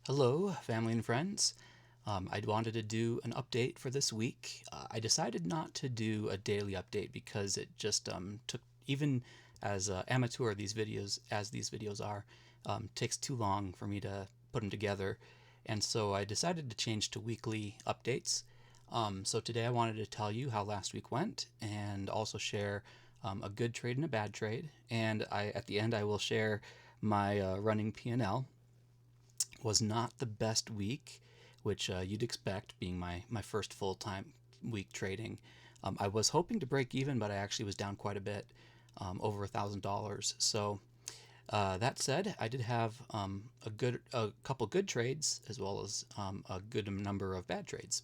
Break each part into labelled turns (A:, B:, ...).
A: Hello, family and friends. I wanted to do an update for this week. I decided not to do a daily update because it just took, even as amateur these videos are, takes too long for me to put them together. And so I decided to change to weekly updates. So today I wanted to tell you how last week went and also share a good trade and a bad trade. And at the end, I will share my running P&L. Was not the best week, which you'd expect being my first full time week trading. I was hoping to break even, but I actually was down quite a bit, over $1,000. So that said, I did have a couple good trades as well as a good number of bad trades.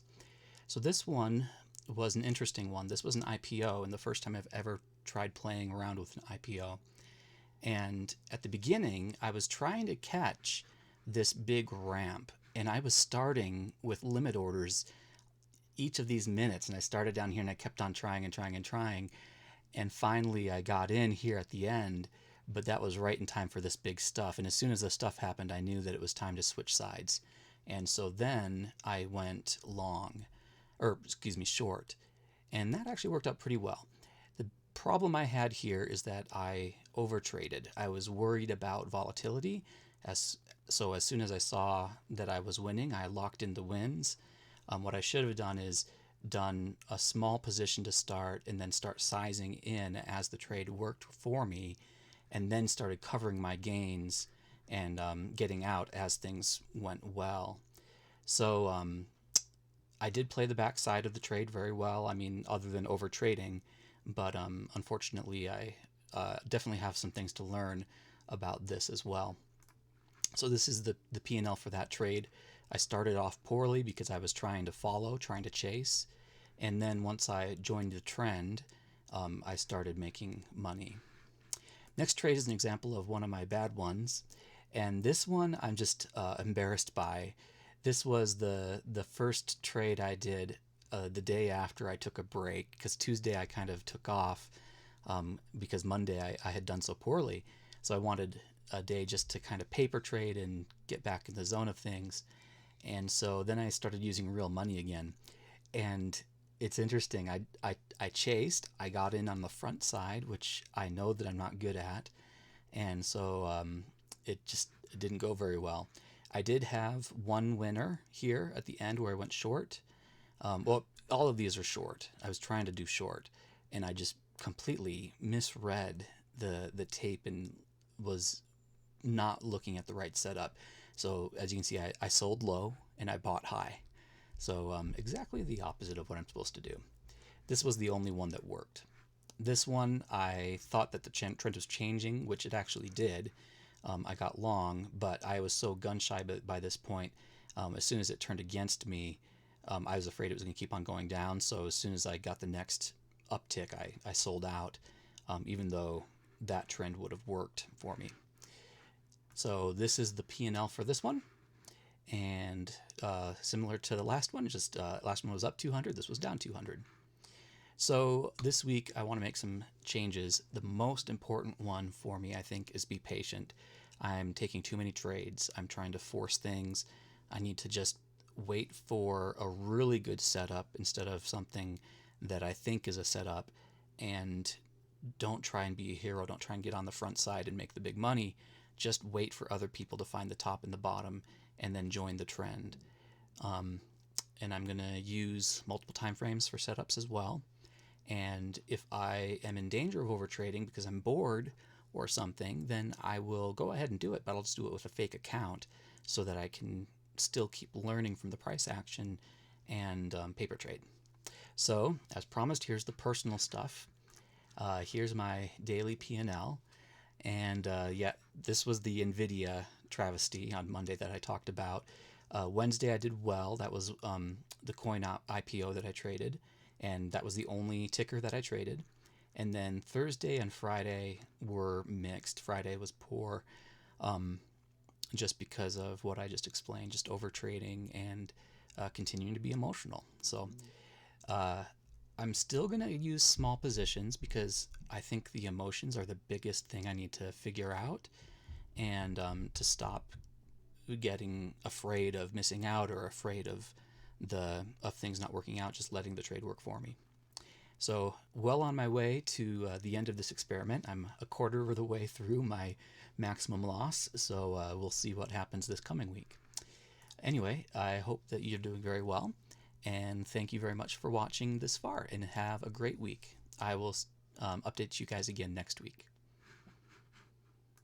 A: So this one was an interesting one. This was an IPO, and the first time I've ever tried playing around with an IPO. And at the beginning, I was trying to catch this big ramp, and I was starting with limit orders each of these minutes. And I started down here and I kept on trying and trying and trying. And finally, I got in here at the end, but that was right in time for this big stuff. And as soon as the stuff happened, I knew that it was time to switch sides. And so then I went long, or excuse me, short. And that actually worked out pretty well. The problem I had here is that I overtraded. I was worried about volatility. As soon as I saw that I was winning, I locked in the wins. What I should have done is done a small position to start and then start sizing in as the trade worked for me, and then started covering my gains and getting out as things went well. So I did play the backside of the trade very well. I mean, other than over trading, but unfortunately, I definitely have some things to learn about this as well. So this is the P&L for that trade. I started off poorly because I was trying to follow, trying to chase, and then once I joined the trend, I started making money. Next trade is an example of one of my bad ones, and this one I'm just embarrassed by. This was the first trade I did the day after I took a break, because Tuesday I kind of took off because Monday I had done so poorly. So I wanted a day just to kind of paper trade and get back in the zone of things. And so then I started using real money again. And it's interesting. I chased. I got in on the front side, which I know that I'm not good at. And so it just didn't go very well. I did have one winner here at the end where I went short. Well, all of these are short. I was trying to do short, and I just completely misread the tape and was not looking at the right setup. So as you can see, I sold low and I bought high. So exactly the opposite of what I'm supposed to do. This was the only one that worked. This one, I thought that the trend was changing, which it actually did. I got long, but I was so gun shy by this point. As soon as it turned against me, I was afraid it was going to keep on going down. So as soon as I got the next uptick, I sold out, even though that trend would have worked for me. So this is the P&L for this one, and similar to the last one, just last one was up 200, this was down 200. So this week I want to make some changes. The most important one for me, I think, is be patient. I'm taking too many trades. I'm trying to force things. I need to just wait for a really good setup instead of something that I think is a setup, and don't try and be a hero. Don't try and get on the front side and make the big money. Just wait for other people to find the top and the bottom and then join the trend. And I'm going to use multiple time frames for setups as well. And if I am in danger of overtrading because I'm bored or something, then I will go ahead and do it, but I'll just do it with a fake account so that I can still keep learning from the price action and paper trade. So, as promised, here's the personal stuff. Here's my daily P&L. And yeah, this was the NVIDIA travesty on Monday that I talked about. Wednesday I did well. That was the coin IPO that I traded, and that was the only ticker that I traded. And then Thursday and Friday were mixed. Friday was poor, just because of what I just explained, just over trading and continuing to be emotional. So I'm still going to use small positions because I think the emotions are the biggest thing I need to figure out, and to stop getting afraid of missing out or afraid of things not working out, just letting the trade work for me. So well on my way to the end of this experiment. I'm a quarter of the way through my maximum loss, so we'll see what happens this coming week. Anyway, I hope that you're doing very well, and thank you very much for watching this far, and have a great week. I will update you guys again next week.